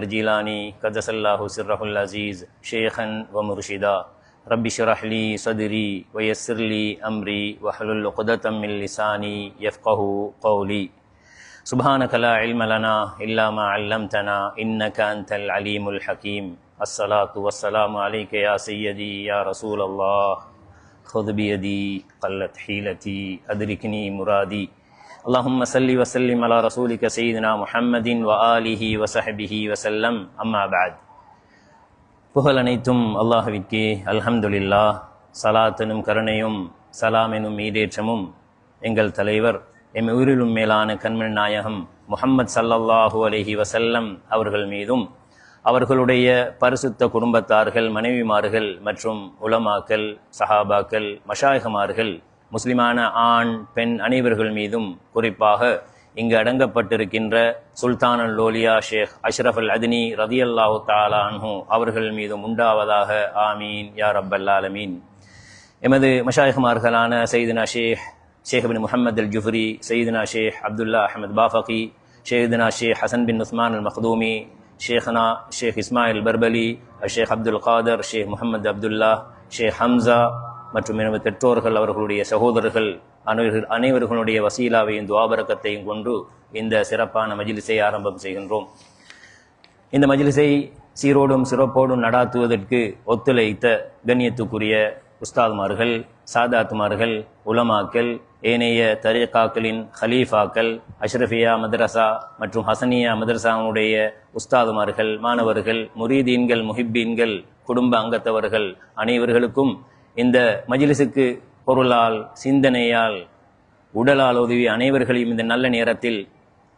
الجيلاني قدس الله سره العزيز شيخا ومرشدا رب اشرح لي صدري ويسر لي أمري واحلل عقدة من لساني يفقه قولي سبحانك لا علم لنا إلا ما علمتنا إنك أنت العليم الحكيم الصلاة والسلام عليك يا سيدي يا رسول الله خذ بيدي قلت حيلتي أدركني مرادي اللهم صل وسلم على رسولك سيدنا محمد وآله وصحبه وسلم أما بعد புகழ் அனைத்தும் அல்லாஹ்விற்கே அல்ஹம்துலில்லாஹ். சலாத் எனும் கருணையும் சலாம் எனும் ஈடேற்றமும் எங்கள் தலைவர் எம் உயிரிலும் மேலான கண்மணி நாயகம் முஹம்மது ஸல்லல்லாஹு அலைஹி வஸல்லம் அவர்கள் மீதும் அவர்களுடைய பரிசுத்த குடும்பத்தார்கள், மனைவிமார்கள் மற்றும் உலமாக்கள், சஹாபாக்கள், மஷாயிஹமார்கள், முஸ்லிமான ஆண் பெண் அனைவர்கள் மீதும், குறிப்பாக இங்கு அடங்கப்பட்டிருக்கின்ற சுல்தானுல் லோலியா ஷேக் அஷ்ரஃப் அல் அத்னி ரதியல்லாஹு தஆலா அன்ஹு அவர்கள் மீதும் உண்டாவதாக. ஆமீன் யா ரப்பல் ஆலமீன். எமது மஷாயிஹ்மார்களான சையதுனா ஷேக் இப்னு முஹம்மது அல் ஜுஃப்ரி, சையதுனா ஷேக் அப்துல்லா அஹமத் பாஃபகி, சையதுனா ஷேக் ஹசன் பின் உஸ்மான் அல் மக்தூமி, ஷேக்னா ஷேக் இஸ்மாயில் பர்பலி, ஷேக் அப்துல் காதர், ஷேக் முஹம்மது அப்துல்லா, ஷேக் ஹம்சா மற்றும் எனது பெற்றோர்கள், அவர்களுடைய சகோதரர்கள் அனைவர்களுடைய வசீலாவையும் துஆபரக்கத்தையும் கொண்டு இந்த சிறப்பான மஜ்லிஸை ஆரம்பம் செய்கின்றோம். இந்த மஜ்லிஸை சீரோடும் சிறப்போடும் நடாத்துவதற்கு ஒத்துழைத்த கண்ணியத்துக்குரிய உஸ்தாத்மார்கள், சாதாத்துமார்கள், உலமாக்கள், ஏனைய தரீகாக்களின் ஹலீஃபாக்கள், அஷ்ரஃபியா மதரசா மற்றும் ஹசனியா மதரசாவுடைய உஸ்தாதுமார்கள், மாணவர்கள், முரீதீன்கள், முஹிப்பீன்கள், குடும்ப அங்கத்தவர்கள் அனைவர்களுக்கும் இந்த மஜ்லிஸுக்கு பொருளால், சிந்தனையால், உடலால் உதவி அனைவர்களையும் இந்த நல்ல நேரத்தில்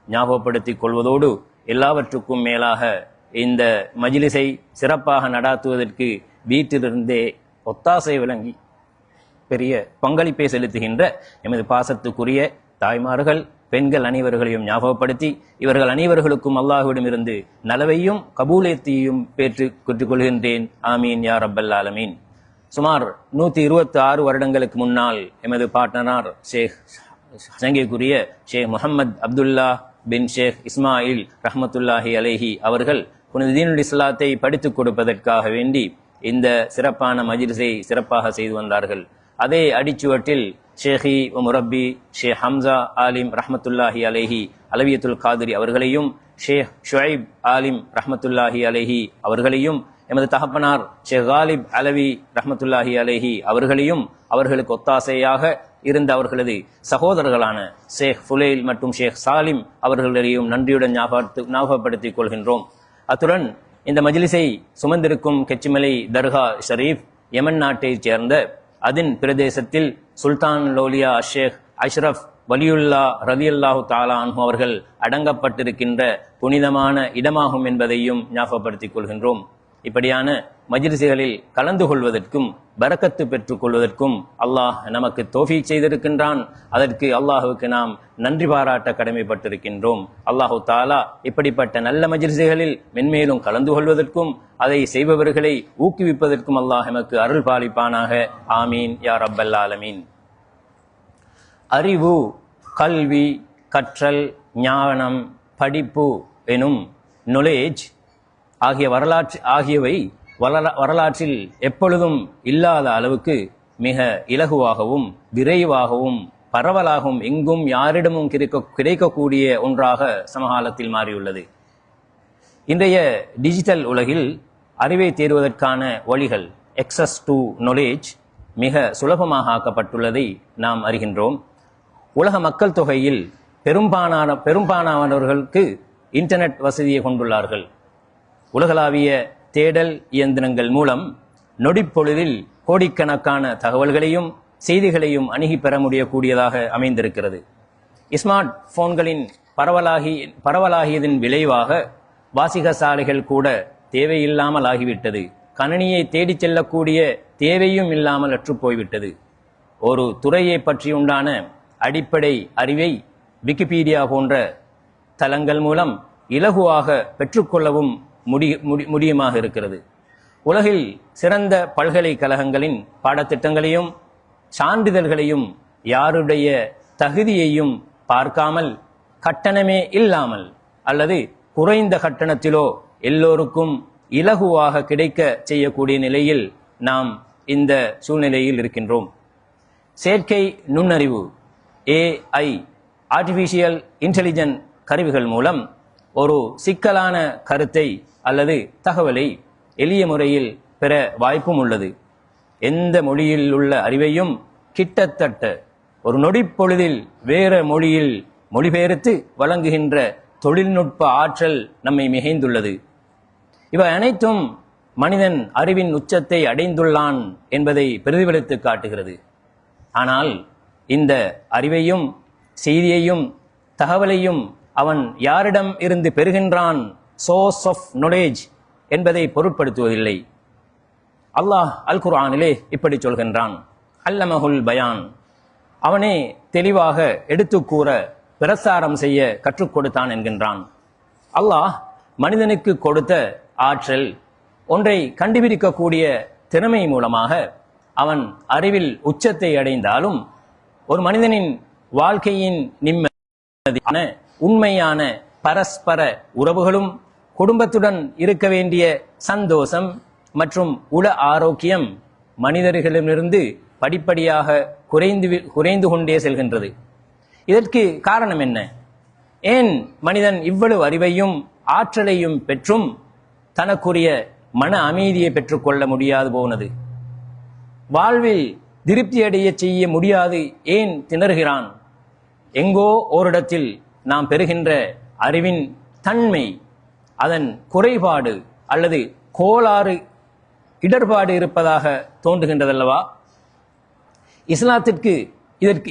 ஞாபகப்படுத்திக் கொள்வதோடு எல்லாவற்றுக்கும் மேலாக இந்த மஜ்லிஸை சிறப்பாக நடாத்துவதற்கு வீட்டிலிருந்தே ஒத்தாசை வழங்கி பெரிய பங்களிப்பை செலுத்துகின்ற எமது பாசத்துக்குரிய தாய்மார்கள், பெண்கள் அனைவர்களையும் ஞாபகப்படுத்தி இவர்கள் அனைவர்களுக்கும் அல்லாஹ்விடமிருந்து நலவையும் கபூலியத்தையும் பெற்றுக் கொள்கின்றேன். ஆமீன் யா ரப்பல் ஆலமீன். சுமார் 126 வருடங்களுக்கு முன்னால் எமது பார்ட்னரார் ஷேக் சங்கைக்குரிய ஷேக் முஹம்மது அப்துல்லா பின் ஷேக் இஸ்மாயில் ரஹ்மத்துல்லாஹி அலைஹி அவர்கள் புனித தீனுல் இஸ்லாத்தை படித்துக் கொடுப்பதற்காக வேண்டி இந்த சிறப்பான மஜ்லிஸை சிறப்பாக செய்து வந்தார்கள். அதே அடிச்சுவட்டில் ஷேഖி முரப்பி ஷேக் ஹம்சா ஆலிம் ரஹ்மத்துல்லாஹி அலைஹி அலவியத்துல் காதிரி அவர்களையும், ஷேக் ஷுஐப் ஆலிம் ரஹ்மத்துல்லாஹி அலைஹி அவர்களையும், எமது தகப்பனார் ஷேக் காலிப் அலவி ரஹ்மத்துல்லாஹி அலைஹி அவர்களையும், அவர்களுக்கு ஒத்தாசையாக இருந்த அவர்களது சகோதரர்களான ஷேக் ஃபுலைல் மற்றும் ஷேக் சாலிம் அவர்களையும் நன்றியுடன் ஞாபகப்படுத்திக் கொள்கின்றோம். அத்துடன் இந்த மஜ்லிஸை சுமந்திருக்கும் கெச்சிமலை தர்கா ஷரீப் யமன் நாட்டைச் சேர்ந்த அதின் பிரதேசத்தில் சுல்தான் லோலியா ஷேக் அஷ்ரஃப் வலியுல்லா ரலியல்லாஹு தஆலா அன்ஹு அவர்கள் அடங்கப்பட்டிருக்கின்ற புனிதமான இடமாகும் என்பதையும் ஞாபகப்படுத்திக் கொள்கின்றோம். இப்படியான மஜ்லிஸ்களில் கலந்து கொள்வதற்கும் பரக்கத்து பெற்றுக் கொள்வதற்கும் அல்லாஹ் நமக்கு தௌஃபீக் செய்திருக்கின்றான். அதற்கு அல்லாஹுக்கு நாம் நன்றி பாராட்ட கடமைப்பட்டிருக்கின்றோம். அல்லாஹு தஆலா இப்படிப்பட்ட நல்ல மஜ்லிஸ்களில் மென்மேலும் கலந்து கொள்வதற்கும் அதை செய்பவர்களை ஊக்குவிப்பதற்கும் அல்லாஹ் நமக்கு அருள் பாலிப்பானாக. ஆமீன் யா ரப்பல் ஆலமீன். அறிவு, கல்வி, கற்றல், ஞானம், படிப்பு எனும் knowledge ஆகியவை வரலாற்றில் எப்பொழுதும் இல்லாத அளவுக்கு மிக இலகுவாகவும் விரைவாகவும் பரவலாகவும் எங்கும் யாரிடமும் கிடைக்கக்கூடிய ஒன்றாக சமகாலத்தில் மாறியுள்ளது. இன்றைய டிஜிட்டல் உலகில் அறிவை தேடுவதற்கான வழிகள், access to knowledge, மிக சுலபமாக ஆக்கப்பட்டுள்ளதை நாம் அறிகின்றோம். உலக மக்கள் தொகையில் பெரும்பாலானவர்களுக்கு இன்டர்நெட் வசதியை கொண்டுள்ளார்கள். உலகளாவிய தேடல் இயந்திரங்கள் மூலம் நொடிப்பொழுதில் கோடிக்கணக்கான தகவல்களையும் செய்திகளையும் அணுகி பெற முடியக்கூடியதாக அமைந்திருக்கிறது. ஸ்மார்ட் போன்களின் பரவலாகியதன் விளைவாக வாசிக சாலைகள் கூட தேவையில்லாமல் ஆகிவிட்டது. கணினியை தேடிச் செல்லக்கூடிய தேவையும் இல்லாமல் அற்றுப் போய்விட்டது. ஒரு துறையை பற்றியுண்டான அடிப்படை அறிவை விக்கிபீடியா போன்ற தளங்கள் மூலம் இலகுவாக பெற்றுக்கொள்ளவும் முடியுமாக இருக்கிறது. உலகில் சிறந்த பல்கலைக்கழகங்களின் பாடத்திட்டங்களையும் சான்றிதழ்களையும் யாருடைய தகுதியையும் பார்க்காமல் கட்டணமே இல்லாமல் அல்லது குறைந்த கட்டணத்திலோ எல்லோருக்கும் இலகுவாக கிடைக்க செய்யக்கூடிய நிலையில் நாம் இந்த சூழ்நிலையில் இருக்கின்றோம். செயற்கை நுண்ணறிவு AI ஆர்டிஃபிஷியல் இன்டெலிஜென்ட் கருவிகள் மூலம் ஒரு சிக்கலான கருத்தை அல்லது தகவலை எளிய முறையில் பெற வாய்ப்பும் உள்ளது. எந்த மொழியில் உள்ள அறிவையும் கிட்டத்தட்ட ஒரு நொடிப்பொழுதில் வேற மொழியில் மொழிபெயர்த்து வழங்குகின்ற தொழில்நுட்ப ஆற்றல் நம்மை மிகைந்துள்ளது. இவை அனைத்தும் மனிதன் அறிவின் உச்சத்தை அடைந்துள்ளான் என்பதை பிரதிபலித்து காட்டுகிறது. ஆனால் இந்த அறிவையும் செய்தியையும் தகவலையும் அவன் யாரிடம் இருந்து பெறுகின்றான், சோர்ஸ் ஆஃப் நாலேஜ் என்பதை பொருட்படுத்துவதில்லை. அல்லாஹ் அல் குர்ஆனிலே இப்படி சொல்கின்றான், அல்லமஹுல் பயான், அவனே தெளிவாக எடுத்துக்கூற பிரசாரம் செய்ய கற்றுக் கொடுத்தான் என்கின்றான். அல்லாஹ் மனிதனுக்கு கொடுத்த ஆற்றல், ஒன்றை கண்டுபிடிக்கக்கூடிய திறமை மூலமாக அவன் அறிவில் உச்சத்தை அடைந்தாலும் ஒரு மனிதனின் வாழ்க்கையின் நிம்மதியான உண்மையான பரஸ்பர உறவுகளும் குடும்பத்துடன் இருக்க வேண்டிய சந்தோஷம் மற்றும் உள ஆரோக்கியம் மனிதர்களிடமிருந்து படிப்படியாக குறைந்து கொண்டே செல்கின்றது. இதற்கு காரணம் என்ன? ஏன் மனிதன் இவ்வளவு அறிவையும் ஆற்றலையும் பெற்றும் தனக்குரிய மன அமைதியை பெற்றுக்கொள்ள முடியாது போனது? வாழ்வில் திருப்தியடைய செய்ய முடியாது ஏன் திணறுகிறான்? எங்கோ ஓரிடத்தில் நாம் பெறுகின்ற அறிவின் தன்மை, அதன் குறைபாடு அல்லது கோளாறு, இடர்பாடு இருப்பதாக தோன்றுகின்றதல்லவா?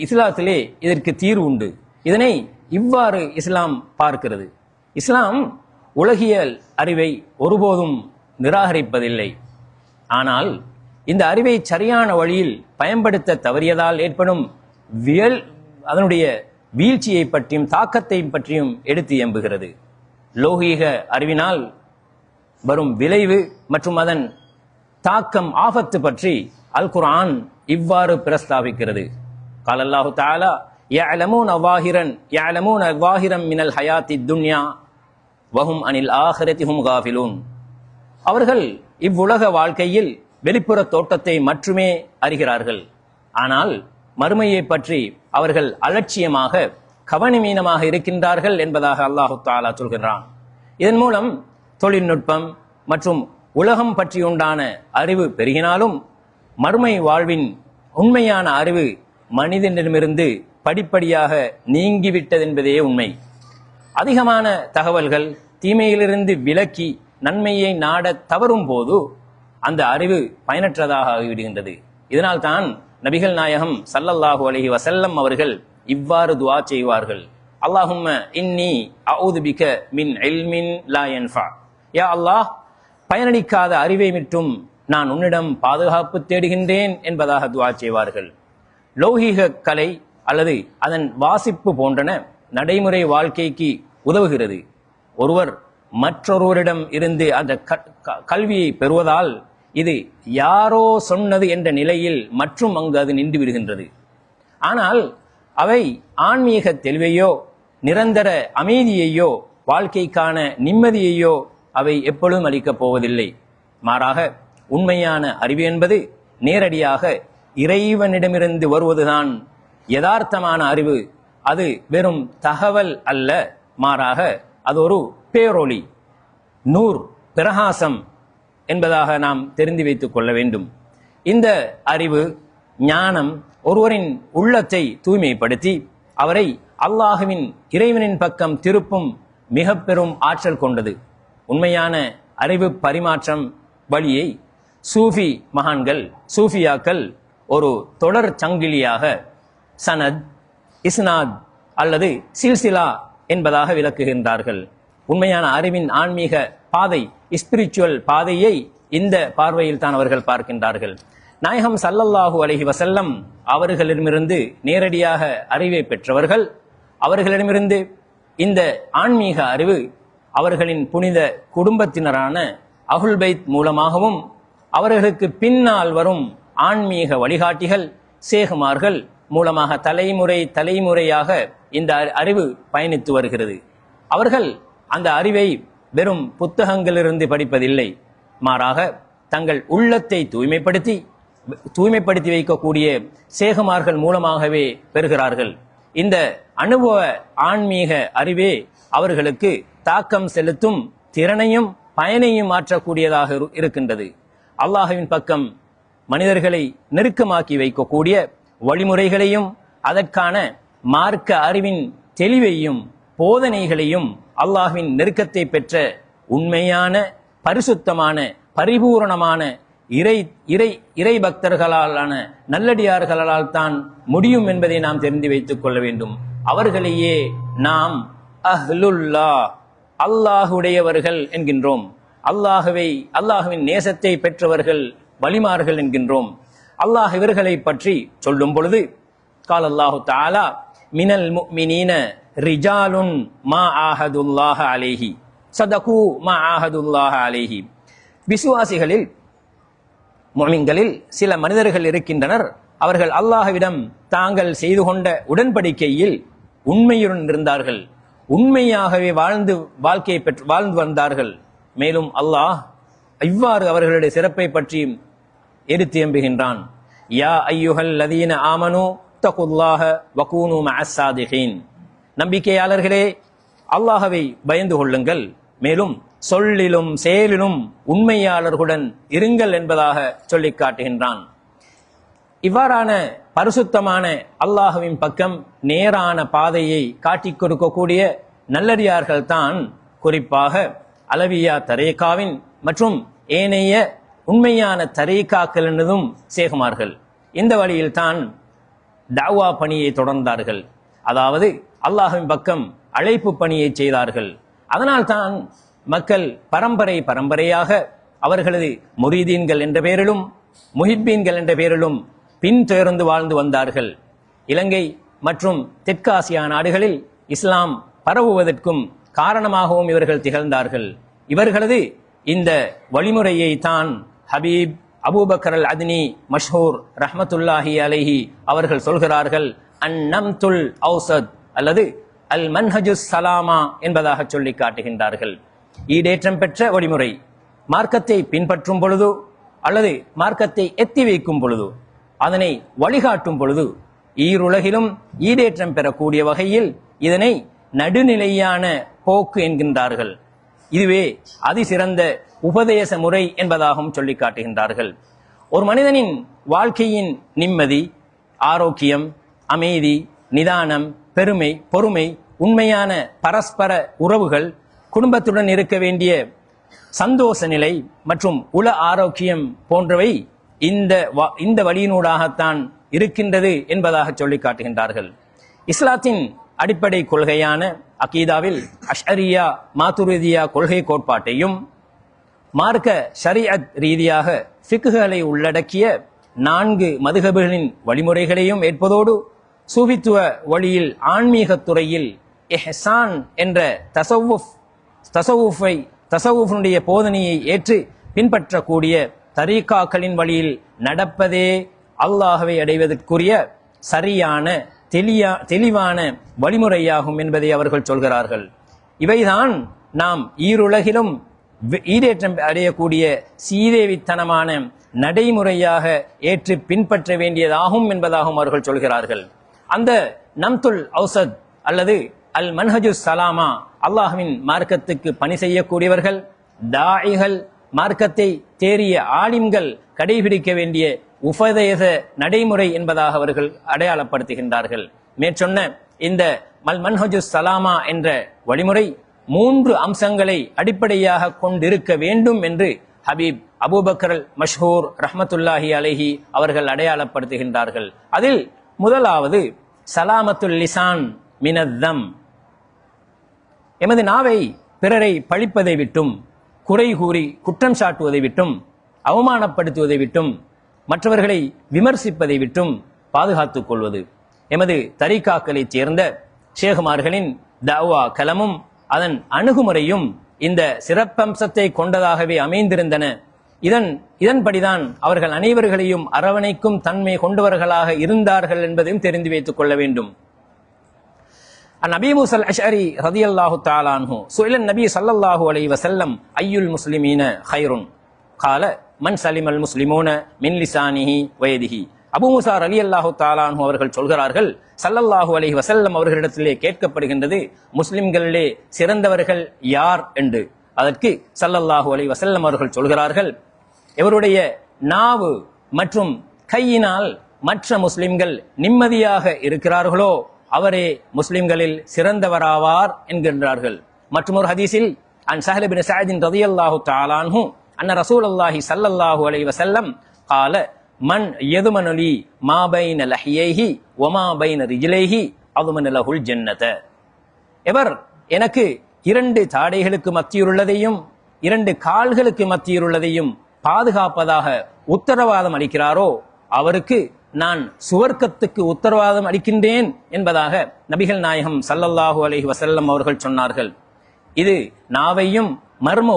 இஸ்லாத்திலே இதற்கு தீர்வு உண்டு. இதனை இவ்வாறு இஸ்லாம் பார்க்கிறது. இஸ்லாம் உலகியல் அறிவை ஒருபோதும் நிராகரிப்பதில்லை. ஆனால் இந்த அறிவை சரியான வழியில் பயன்படுத்த தவறியதால் ஏற்படும் அதனுடைய வீழ்ச்சியை பற்றியும் தாக்கத்தை பற்றியும் எடுத்து எம்புகிறது. லௌகீக அறிவினால் வரும் விளைவு மற்றும் அதன் தாக்கம், ஆபத்து பற்றி அல் குர்ஆன் இவ்வாறு பிரஸ்தாபிக்கிறது. قال الله تعالى يعلمون ظاهرا من الحياة الدنيا وهم عن الآخرة هم غافلون. அவர்கள் இவ்வுலக வாழ்க்கையில் வெளிப்புற தோட்டத்தை மட்டுமே அறிகிறார்கள். ஆனால் மறுமையை பற்றி அவர்கள் அலட்சியமாக கவனமீனமாக இருக்கின்றார்கள் என்பதாக அல்லாஹு தஆலா சொல்கின்றான். இதன் மூலம் தொழில்நுட்பம் மற்றும் உலகம் பற்றியுண்டான அறிவு பெருகினாலும் மறுமை வாழ்வின் உண்மையான அறிவு மனிதனிடமிருந்து படிப்படியாக நீங்கிவிட்டது என்பதே உண்மை. அதிகமான தகவல்கள் தீமையிலிருந்து விலக்கி நன்மையை நாட தவறும் போது அந்த அறிவு பயனற்றதாக ஆகிவிடுகின்றது. இதனால் தான் நபிகள் நாயகம் ஸல்லல்லாஹு அலைஹி வஸல்லம் அவர்கள் இவ்வாறு துஆ செய்வார்கள், அல்லாஹும்ம இன்னி அஊது பிக மின் இல்மின் லா யன்ஃபா. யா அல்லாஹ், பயனளிக்காத அறிவை விட்டும் நான் உன்னிடம் பாதுகாப்பு தேடுகின்றேன் என்பதாக துஆ செய்வார்கள். லௌகீக கலை அல்லது அதன் வாசிப்பு போன்றன நடைமுறை வாழ்க்கைக்கு உதவுகிறது. ஒருவர் மற்றொருவரிடம் இருந்து அந்த கல்வியை பெறுவதால் இது யாரோ சொன்னது என்ற நிலையில் மற்றும் அங்கு அது நின்று விடுகின்றது. ஆனால் அவை ஆன்மீக தெளிவையோ நிரந்தர அமைதியையோ வாழ்க்கைக்கான நிம்மதியையோ அவை எப்பொழுதும் அளிக்கப் போவதில்லை. மாறாக உண்மையான அறிவு என்பது நேரடியாக இறைவனிடமிருந்து வருவதுதான் யதார்த்தமான அறிவு. அது வெறும் தகவல் அல்ல, மாறாக அது ஒரு பேரொளி, நூர், பிரகாசம் என்பதாக நாம் தெரிந்து வைத்துக் கொள்ள வேண்டும். இந்த அறிவு ஞானம் ஒருவரின் உள்ளத்தை தூய்மைப்படுத்தி அவரை அல்லாஹுவின் இறைவனின் பக்கம் திருப்பும் மிக பெரும் ஆற்றல் கொண்டது. உண்மையான அறிவு பரிமாற்றம் வழியை சூஃபி மகான்கள், சூஃபியாக்கள் ஒரு தொடர் சங்கிலியாக சனத், இஸ்னாத் அல்லது சில்சிலா என்பதாக விளக்குகின்றார்கள். உண்மையான அறிவின் ஆன்மீக பாதை, ஸ்பிரிச்சுவல் பாதையை இந்த பார்வையில் தான் அவர்கள் பார்க்கின்றார்கள். நாயகம் ஸல்லல்லாஹு அலைஹி வஸல்லம் அவர்களிடமிருந்து நேரடியாக அறிவை பெற்றவர்கள். அவர்களிடமிருந்து இந்த ஆன்மீக அறிவு அவர்களின் புனித குடும்பத்தினரான அஹ்லுல் பைத் மூலமாகவும் அவர்களுக்கு பின்னால் வரும் ஆன்மீக வழிகாட்டிகள், சேகுமார்கள் மூலமாக தலைமுறையாக இந்த அறிவு பயணித்து வருகிறது. அவர்கள் அந்த அறிவை வெறும் புத்தகங்களிலிருந்து படிப்பதில்லை, மாறாக தங்கள் உள்ளத்தை தூய்மைப்படுத்தி வைக்கக்கூடிய சேகுமார்கள் மூலமாகவே பெறுகிறார்கள். இந்த அனுபவ ஆன்மீக அறிவே அவர்களுக்கு தாக்கம் செலுத்தும் திறனையும் பயனையும் மாற்றக்கூடியதாக இருக்கின்றது. அல்லாஹ்வின் பக்கம் மனிதர்களை நெருக்கமாக்கி வைக்கக்கூடிய வழிமுறைகளையும் அதற்கான மார்க்க அறிவின் தெளிவையும் போதனைகளையும் அல்லாஹ்வின் நெருக்கத்தை பெற்ற உண்மையான பரிசுத்தமான பரிபூரணமான இறை பக்தர்களாலான நல்லடியார்களால் தான் முடியும் என்பதை நாம் தெரிந்து வைத்துக் கொள்ள வேண்டும். அவர்களையே நாம் அஹ்லுல்லா, அல்லாஹுடையவர்கள் என்கின்றோம். அல்லாஹுவின் நேசத்தை பெற்றவர்கள் வலிமார்கள் என்கின்றோம். அல்லாஹ் இவர்களை பற்றி சொல்லும் பொழுது கால் அல்லாஹு தஆலா மினல் முஃமினீன ரிஜாலுன் மா ஆஹதுல்லாஹ அலைஹி ஸதகு மா ஆஹதுல்லாஹ அலைஹி. விசுவாசிகளில் முஃமின்களில் சில மனிதர்கள் இருக்கின்றனர், அவர்கள் அல்லாஹ்விடம் தாங்கள் செய்து கொண்ட உடன்படிக்கையில் உண்மையுடன் இருந்தார்கள், உண்மையாகவே வாழ்ந்து வந்தார்கள். மேலும் அல்லாஹ் இவ்வாறு அவர்களுடைய சிறப்பை பற்றி எடுத்து எம்புகின்றான். யா ஐயுஹல் லதீன ஆமனு தகுல்லாஹ வகூனு மஅஸ் ஸாதிகீன். நம்பிக்கையாளர்களே, அல்லாஹ்வை பயந்து கொள்ளுங்கள், மேலும் சொல்லிலும் செயலிலும் உண்மையாளர்களுடன் இருங்கள் என்பதாக சொல்லி காட்டுகின்றான். இவ்வாறான பரிசுத்தமான அல்லாஹ்வின் பக்கம் நேரான பாதையை காட்டிக் கொடுக்கக்கூடிய நல்லடியார்கள் தான் குறிப்பாக அலவியா தரீகாவின் மற்றும் ஏனைய உண்மையான தரீகாக்கள் என்பதும் சேகுமார்கள். இந்த வழியில் தான் தஅவா பணியை தொடர்ந்தார்கள், அதாவது அல்லாஹ்வின் பக்கம் அழைப்பு பணியை செய்தார்கள். அதனால் தான் மக்கள் பரம்பரையாக அவர்களது முரீதீன்கள் என்ற பெயரிலும் முஹிப்பீன்கள் என்ற பெயரிலும் பின்தொடர்ந்து வாழ்ந்து வந்தார்கள். இலங்கை மற்றும் தெற்காசியா நாடுகளில் இஸ்லாம் பரவுவதற்கும் காரணமாகவும் இவர்கள் திகழ்ந்தார்கள். இவர்களது இந்த வழிமுறையை தான் ஹபீப் அபூபக்கர் அல் அத்னி மஷ்ஹூர் ரஹ்மத்துல்லாஹி அலைஹி அவர்கள் சொல்கிறார்கள், அந்நம்துல் ஔசத் அல்லது அல் மன்ஹஜுஸ் சலாமா என்பதாக சொல்லி காட்டுகின்றார்கள். ஈடேற்றம் பெற்ற வழிமுறை மார்க்கத்தை பின்பற்றும் பொழுது அல்லது மார்க்கத்தை எத்தி வைக்கும் பொழுது, அதனை வழிகாட்டும் பொழுது ஈருலகிலும் ஈடேற்றம் பெறக்கூடிய வகையில் இதனை நடுநிலையான போக்கு என்கின்றார்கள். இதுவே அதிசிறந்த உபதேச முறை என்பதாகவும் சொல்லி காட்டுகின்றார்கள். ஒரு மனிதனின் வாழ்க்கையின் நிம்மதி, ஆரோக்கியம், அமைதி, நிதானம், பெருமை, பொறுமை, உண்மையான பரஸ்பர உறவுகள், குடும்பத்துடன் இருக்க வேண்டிய சந்தோஷ நிலை மற்றும் உள ஆரோக்கியம் போன்றவை இந்த வழியினூடாகத்தான் இருக்கின்றது என்பதாக சொல்லி காட்டுகின்றார்கள். இஸ்லாத்தின் அடிப்படை கொள்கையான அகீதாவில் அஷ்அரியா மாதுரிதியா கொள்கை கோட்பாட்டையும் மார்க்க ஷரீஅத் ரீதியாக ஃபிக்ஹ்களை உள்ளடக்கிய 4 மதுஹபுகளின் வழிமுறைகளையும் ஏற்பதோடு சூஃபித்துவ வழியில் ஆன்மீகத் துறையில் இஹ்சான் என்ற தஸவுஃபுடைய போதனையை ஏற்று பின்பற்றக்கூடிய தரீகாக்களின் வழியில் நடப்பதே அல்லாஹ்வை அடைவதற்குரிய சரியான தெளிவான வழிமுறையாகும் என்பதை அவர்கள் சொல்கிறார்கள். இவைதான் நாம் ஈருலகிலும் ஈடேற்றம் அடையக்கூடிய சீதேவித்தனமான நடைமுறையாக ஏற்று பின்பற்ற வேண்டியதாகும் என்பதாகவும் அவர்கள் சொல்கிறார்கள். அந்த நம்துல் ஔசத் அல்லது அல் மன்ஹஜுஸ் சலாமா, அல்லாஹ்வின் மார்க்கத்துக்கு பணி செய்யக்கூடியவர்கள், தாயிகள், மார்க்கத்தை தேறிய ஆலிம்கள் கடைபிடிக்க வேண்டிய உபதேச நடைமுறை என்பதாக அவர்கள் அடையாளப்படுத்துகின்றார்கள். மேற்சொன்ன இந்த மல் மன்ஹஜுஸ் சலாமா என்ற வழிமுறை 3 அம்சங்களை அடிப்படையாக கொண்டிருக்க வேண்டும் என்று ஹபீப் அபூபக்கர் மஷ்ஹூர் ரஹ்மத்துல்லாஹி அலைஹி அவர்கள் அடையாளப்படுத்துகின்றார்கள். அதில் முதலாவது சலாமத்துல் லிசான் மினத்தம், எமது நாவை பிறரை பழிப்பதை விட்டும், குறை கூறி குற்றம் சாட்டுவதை விட்டும், அவமானப்படுத்துவதை விட்டும், மற்றவர்களை விமர்சிப்பதை விட்டும் பாதுகாத்துக் கொள்வது. எமது தரீகாக்களை சேர்ந்த ஷேகுமார்களின் தஅவா கலமும் அதன் அணுகுமுறையும் இந்த சிறப்பம்சத்தை கொண்டதாகவே அமைந்திருந்தன. இதன்படிதான் அவர்கள் அனைவர்களையும் அரவணைக்கும் தன்மை கொண்டவர்களாக இருந்தார்கள் என்பதையும் தெரிந்து வைத்துக் கொள்ள வேண்டும். عن أبي موسى الأشعري رضي الله تعالى عنه سئل النبي صلى الله عليه وسلم أي المسلمين خير قال من سلم المسلمون من لسانه ويده. அபூ மூஸா ரலியல்லாஹு தஆலா அன்ஹு அவர்கள் சொல்கிறார்கள், ஸல்லல்லாஹு அலைஹி வஸல்லம் அவர்களிடத்திலே கேட்கப்படுகின்றது, முஸ்லிம்களிலே சிறந்தவர்கள் யார் என்று. அதற்கு ஸல்லல்லாஹு அலைஹி வஸல்லம் அவர்கள் சொல்கிறார்கள், எவருடைய நாவு மற்றும் கையினால் மற்ற முஸ்லிம்கள் நிம்மதியாக இருக்கிறார்களோ அவரே முஸ்லிம்களில் சிறந்தவராவார் என்கின்றார்கள். மற்றும் ஒரு ஹதீஸில் அன் ஸஹல் இப்னு ஸஅத் ரலியல்லாஹு தஆலா அன்ஹு அன்ன ரசூலுல்லாஹி ஸல்லல்லாஹு அலைஹி வஸல்லம் قال من يضمن لي ما بين لحييه وما بين رجليه اضمن له الجنة. எவர் எனக்கு 2 தாடைகளுக்கு மத்தியிலுள்ளதையும் 2 கால்களுக்கு மத்தியிலுள்ளதையும் பாதுகாப்பதாக உத்தரவாதம் அளிக்கிறாரோ அவருக்கு நான் சுவர்க்கத்துக்கு உத்தரவாதம் அளிக்கின்றேன் என்பதாக நபிகள் நாயகம் ஸல்லல்லாஹு அலைஹி வஸல்லம் அவர்கள் சொன்னார்கள். இது நாவையும் மர்ம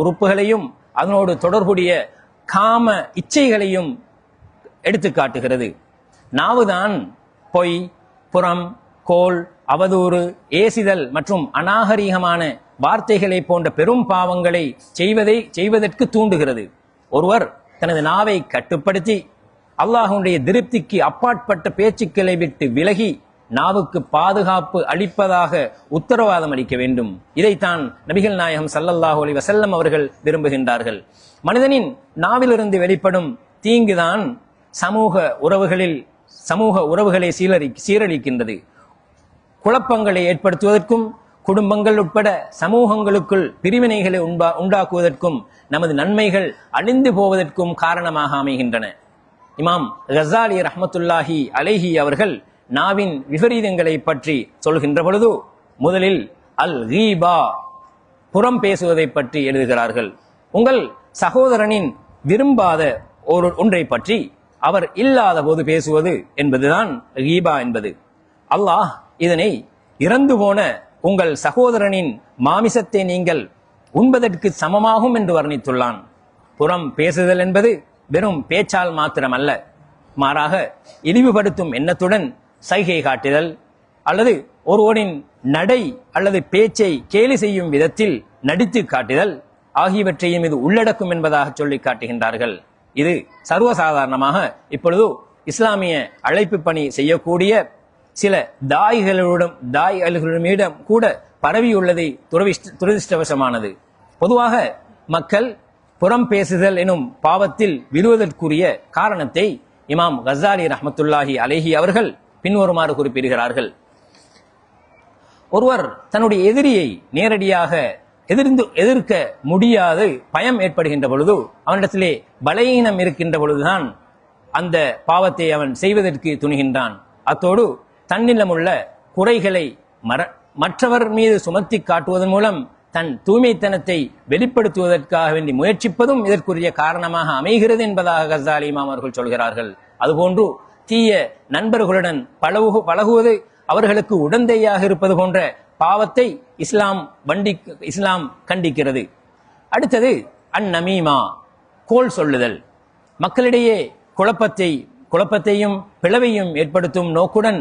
உறுப்புகளையும் அதனோடு தொடர்புடைய காம இச்சைகளையும் எடுத்து காட்டுகிறது. நாவுதான் பொய், புறம், கோல், அவதூறு, ஏசிதல் மற்றும் அநாகரீகமான வார்த்தைகளை போன்ற பெரும் பாவங்களை செய்வதற்கு தூண்டுகிறது. ஒருவர் தனது நாவை கட்டுப்படுத்தி அல்லாஹ்வுடைய திருப்திக்கு அப்பாற்பட்ட பேச்சுக்களை விட்டு விலகி நாவுக்கு பாதுகாப்பு அளிப்பதாக உத்தரவாதம் அளிக்க வேண்டும். இதைத்தான் நபிகள் நாயகம் ஸல்லல்லாஹு அலைஹி வஸல்லம் அவர்கள் விரும்புகின்றார்கள். மனிதனின் நாவிலிருந்து வெளிப்படும் தீங்குதான் சமூக உறவுகளை சீரழிக்கின்றது. குழப்பங்களை ஏற்படுத்துவதற்கும் குடும்பங்கள் உட்பட சமூகங்களுக்குள் பிரிவினைகளை உண்டாக்குவதற்கும் நமது நன்மைகள் அழிந்து போவதற்கும் காரணமாக அமைகின்றன. இமாம் கஸாலி ரஹ்மத்துல்லாஹி அலைஹி அவர்கள் நாவின் விபரீதங்களை பற்றி சொல்கின்ற பொழுது முதலில் அல் கீபா புறம் பேசுவதை பற்றி எழுதுகிறார்கள். உங்கள் சகோதரனின் விரும்பாத ஒன்றை பற்றி அவர் இல்லாத போது பேசுவது என்பதுதான் கீபா என்பது. அல்லாஹ் இதனை இறந்து போன உங்கள் சகோதரனின் மாமிசத்தை நீங்கள் உண்பதற்கு சமமாகும் என்று வர்ணித்துள்ளான். புறம் பேசுதல் என்பது வெறும் பேச்சால் மாத்திரமல்ல, மாறாக இழிவுபடுத்தும் எண்ணத்துடன் சைகை காட்டுதல் அல்லது ஒருவரின் நடை அல்லது பேச்சை கேலி செய்யும் விதத்தில் நடித்து காட்டுதல் ஆகியவற்றையும் இது உள்ளடக்கும் என்பதாக சொல்லி காட்டுகின்றார்கள். இது சர்வசாதாரணமாக இப்பொழுது இஸ்லாமிய அழைப்பு பணி செய்யக்கூடிய சில தாய்களிடம் கூட பரவியுள்ளதை துரதிருஷ்டவசமானது. பொதுவாக மக்கள் புறம் பேசுதல் எனும் பாவத்தில் விழுவதற்குரிய காரணத்தை இமாம் கஸாலி ரஹ்மத்துல்லாஹி அலைஹி அவர்கள் பின்வருமாறு குறிப்பிடுகிறார்கள். ஒருவர் தன்னுடைய எதிரியை நேரடியாக எதிர்க்க முடியாது பயம் ஏற்படுகின்ற பொழுது, அவனிடத்திலே பலவீனம் இருக்கின்ற பொழுதுதான் அந்த பாவத்தை அவன் செய்வதற்கு துணிகின்றான். அத்தோடு தன்னிலமுள்ள குறைகளை மற்றவர் மீது சுமத்தி காட்டுவதன் மூலம் தன் தூய்மைத்தனத்தை வெளிப்படுத்துவதற்காக வேண்டி முயற்சிப்பதும் இதற்குரிய காரணமாக அமைகிறது என்பதாக கஸாலி இமாம் அவர்கள் சொல்கிறார்கள். அதுபோன்று தீய நண்பர்களுடன் பழகுவது, அவர்களுக்கு உடந்தையாக இருப்பது போன்ற பாவத்தை இஸ்லாம் கண்டிக்கிறது. அடுத்தது அந்நமீமா, கோல் சொல்லுதல். மக்களிடையே குழப்பத்தையும் பிளவையும் ஏற்படுத்தும் நோக்குடன்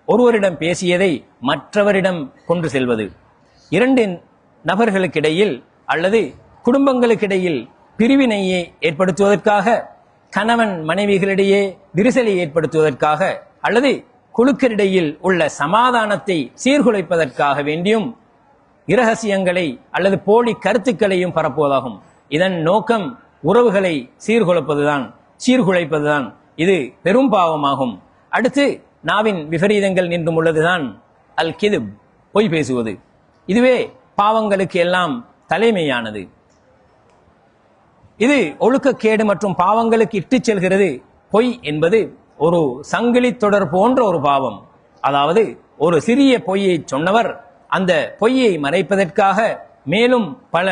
ஒருவரிடம் பேசியதை மற்றவரிடம் கொண்டு செல்வது. 2 நபர்களுக்கிடையில் அல்லது குடும்பங்களுக்கிடையில் பிரிவினையை ஏற்படுத்துவதற்காக, கணவன் மனைவிகளிடையே விரிசலை ஏற்படுத்துவதற்காக அல்லது குழுக்களிடையில் உள்ள சமாதானத்தை சீர்குலைப்பதற்காக வேண்டியும் இரகசியங்களை அல்லது போலி கருத்துக்களையும் பரப்புவதாகும். இதன் நோக்கம் உறவுகளை சீர்குலைப்பதுதான். இது பெரும் பாவமாகும். அடுத்து நாவின் விபரீதங்கள் நின்றும் உள்ளதுதான் அல் கிதுப், பொய் பேசுவது. இதுவே பாவங்களுக்கு எல்லாம் தலைமையானது. இது ஒழுக்கக்கேடு மற்றும் பாவங்களுக்கு இட்டுச் செல்கிறது. பொய் என்பது ஒரு சங்கிலி தொடர் போன்ற ஒரு பாவம். அதாவது ஒரு சிறிய பொய்யை சொன்னவர் அந்த பொய்யை மறைப்பதற்காக மேலும் பல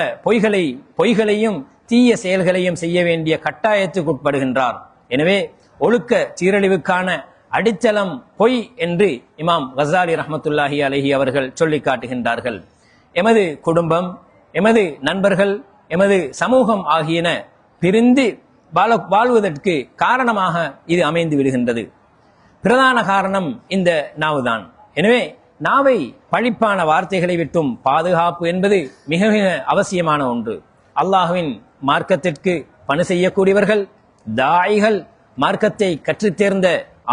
பொய்களையும் தீய செயல்களையும் செய்ய வேண்டிய கட்டாயத்துக்கு உட்படுகின்றார். எனவே ஒழுக்க சீரழிவுக்கான அடித்தளம் பொய் என்று இமாம் கஸாலி ரஹ்மத்துல்லாஹி அலைஹி அவர்கள் சொல்லி காட்டுகின்றார்கள். எமது குடும்பம், எமது நண்பர்கள், எமது சமூகம் ஆகியன பிரிந்து வாழ்வதற்கு காரணமாக இது அமைந்து விடுகின்றது. பிரதான காரணம் இந்த நாவுதான். எனவே நாவை பழிப்பான வார்த்தைகளை விட்டும் பாதுகாப்பு என்பது மிக மிக அவசியமான ஒன்று. அல்லாஹ்வின் மார்க்கத்திற்கு பணி செய்யக்கூடியவர்கள், தாயிகள், மார்க்கத்தை கற்றுத் தேர்ந்த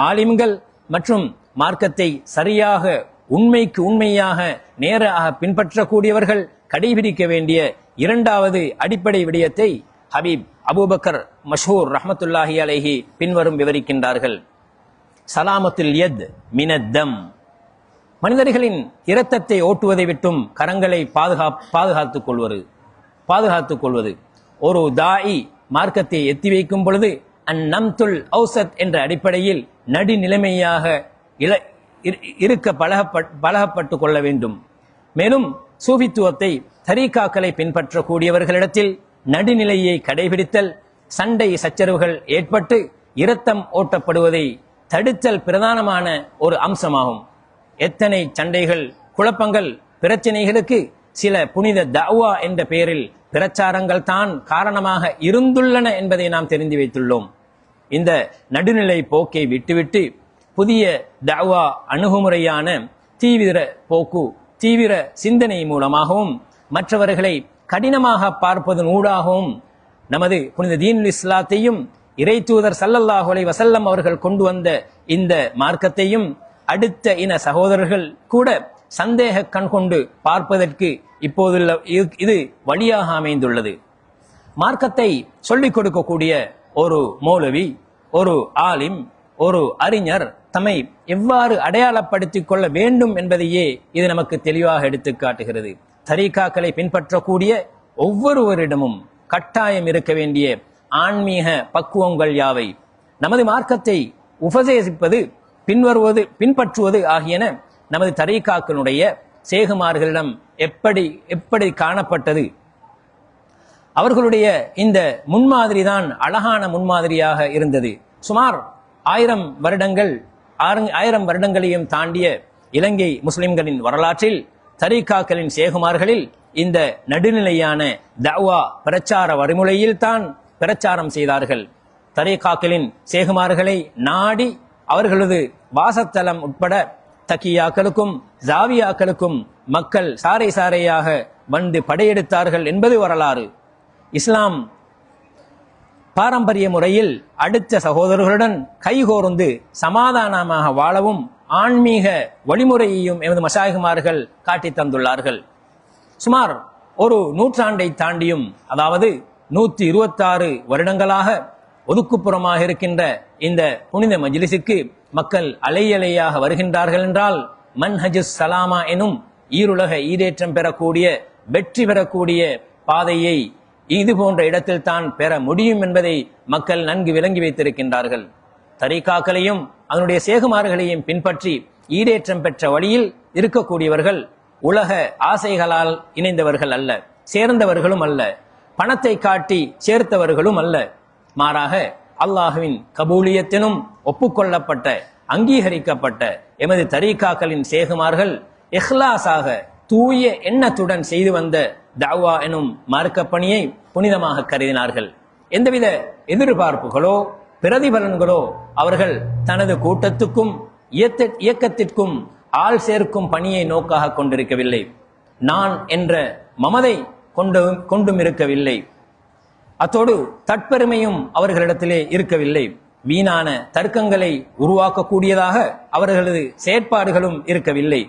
ஆலிம்கள் மற்றும் மார்க்கத்தை சரியாக உண்மைக்கு உண்மையாக நேராக பின்பற்றக்கூடியவர்கள் கடைபிடிக்க வேண்டிய இரண்டாவது அடிப்படை விடயத்தை ஹபீப் அபூபக்கர் மஷ்ஹூர் ரஹ்மத்துல்லாஹி அலைஹி பின்வரும் விவரிக்கின்றார்கள். சலாமத்துல் யத் மினத்தம், மனிதர்களின் இரத்தத்தை ஓட்டுவதை விட்டும் கரங்களை பாதுகாத்துக் கொள்வது. ஒரு தாயி மார்க்கத்தை எத்தி வைக்கும் பொழுது அந்நம்துல் ஔசத் என்ற அடிப்படையில் நடுநிலைமையாக இருக்க பழகப்பட்டு கொள்ள வேண்டும். மேலும் சூஃபித்துவத்தை, தரீகாக்களை பின்பற்றக்கூடியவர்களிடத்தில் நடுநிலையை கடைபிடித்தல், சண்டை சச்சரவுகள் ஏற்பட்டு இரத்தம் ஓட்டப்படுவதை தடுத்தல் பிரதானமான ஒரு அம்சமாகும். எத்தனை சண்டைகள், குழப்பங்கள், பிரச்சனைகளுக்கு சில புனித தஅவா என்ற பெயரில் பிரச்சாரங்கள் தான் காரணமாக இருந்துள்ளன என்பதை நாம் தெரிந்து வைத்துள்ளோம். இந்த நடுநிலை போக்கை விட்டுவிட்டு புதிய தஅவா அணுகுமுறையான தீவிர சிந்தனை மூலமாகவும் மற்றவர்களை கடினமாக பார்ப்பதன் ஊடாகவும் நமது புனித தீனுல் இஸ்லாத்தையும் இறை தூதர் ஸல்லல்லாஹு அலைஹி வஸல்லம் அவர்கள் கொண்டு வந்த இந்த மார்க்கத்தையும் அடுத்த இன சகோதரர்கள் கூட சந்தேக கண் கொண்டு பார்ப்பதற்கு இப்போதுள்ள இது வழியாக அமைந்துள்ளது. மார்க்கத்தை சொல்லிக் கொடுக்கக்கூடிய ஒரு மௌலவி, ஒரு ஆலிம், ஒரு அறிஞர் தம்மை எவ்வாறு அடையாளப்படுத்திக் கொள்ள வேண்டும் என்பதையே இது நமக்கு தெளிவாக எடுத்து காட்டுகிறது. தரீகாக்களை பின்பற்றக்கூடிய ஒவ்வொருவரிடமும் கட்டாயம் இருக்க வேண்டிய ஆன்மீக பக்குவங்கள் யாவை, நமது மார்க்கத்தை உபதேசிப்பது, பின்பற்றுவது ஆகியன நமது தரீகாக்களுடைய சேகுமார்களிடம் எப்படி காணப்பட்டது. அவர்களுடைய இந்த முன்மாதிரி தான் அழகான முன்மாதிரியாக இருந்தது. சுமார் 1000 வருடங்களையும் தாண்டிய இலங்கை முஸ்லிம்களின் வரலாற்றில் தரீகாக்களின் சேகுமார்களில் இந்த நடுநிலையான தஅவா பிரச்சார வழிமுறையில் தான் பிரச்சாரம் செய்தார்கள். தரீகாக்களின் சேகுமார்களை நாடி அவர்களது வாசத்தலம் உட்பட தக்கியாக்களுக்கும் ஜாவியாக்களுக்கும் மக்கள் சாரை சாரையாக வந்து படையெடுத்தார்கள் என்பது வரலாறு. இஸ்லாம் பாரம்பரிய முறையில் அடுத்த சகோதரர்களுடன் கைகோர்ந்து சமாதானமாக வாழவும் ஆன்மீக வழிமுறையையும் எமது மஷாயிகுமார்கள் காட்டி தந்துள்ளார்கள். சுமார் ஒரு நூற்றாண்டை தாண்டியும், அதாவது 126 வருடங்களாக ஒதுக்குப்புறமாக இருக்கின்ற இந்த புனித மஜ்லிஸுக்கு மக்கள் அலையலையாக வருகின்றார்கள் என்றால் மன்ஹஜுஸ் சலாமா எனும் ஈருலக ஈடேற்றம் பெறக்கூடிய, வெற்றி பெறக்கூடிய பாதையை இது போன்ற இடத்தில் தான் பெற முடியும் என்பதை மக்கள் நன்கு விளங்கி வைத்திருக்கின்றார்கள். தரீகாக்களையும் அதனுடைய சேகுமார்களையும் பின்பற்றி ஈடேற்றம் பெற்ற வழியில் இருக்கக்கூடியவர்கள் உலக ஆசைகளால் இணைந்தவர்கள் அல்ல, சேர்ந்தவர்களும் அல்ல, பணத்தை காட்டி சேர்த்தவர்களும் அல்ல. மாறாக அல்லாஹுவின் கபூலியத்தினும் ஒப்புக்கொள்ளப்பட்ட, அங்கீகரிக்கப்பட்ட எமது தரீகாக்களின் சேகுமார்கள் இஹ்லாஸாக தூய எண்ணத்துடன் செய்து வந்த தஅவா எனும் மார்க்க பணியை புனிதமாக கருதினார்கள். எந்தவித எதிர்பார்ப்புகளோ பிரதிபலன்களோ அவர்கள் தனது கூட்டத்துக்கும் இயக்கத்திற்கும் ஆள் சேர்க்கும் பணியை நோக்காக கொண்டிருக்கவில்லை. நான் என்ற மமதை கொண்டும் இருக்கவில்லை. அத்தோடு தற்பெருமையும் அவர்களிடத்திலே இருக்கவில்லை. வீணான தர்க்கங்களை உருவாக்கக்கூடியதாக அவர்களது செயற்பாடுகளும் இருக்கவில்லை.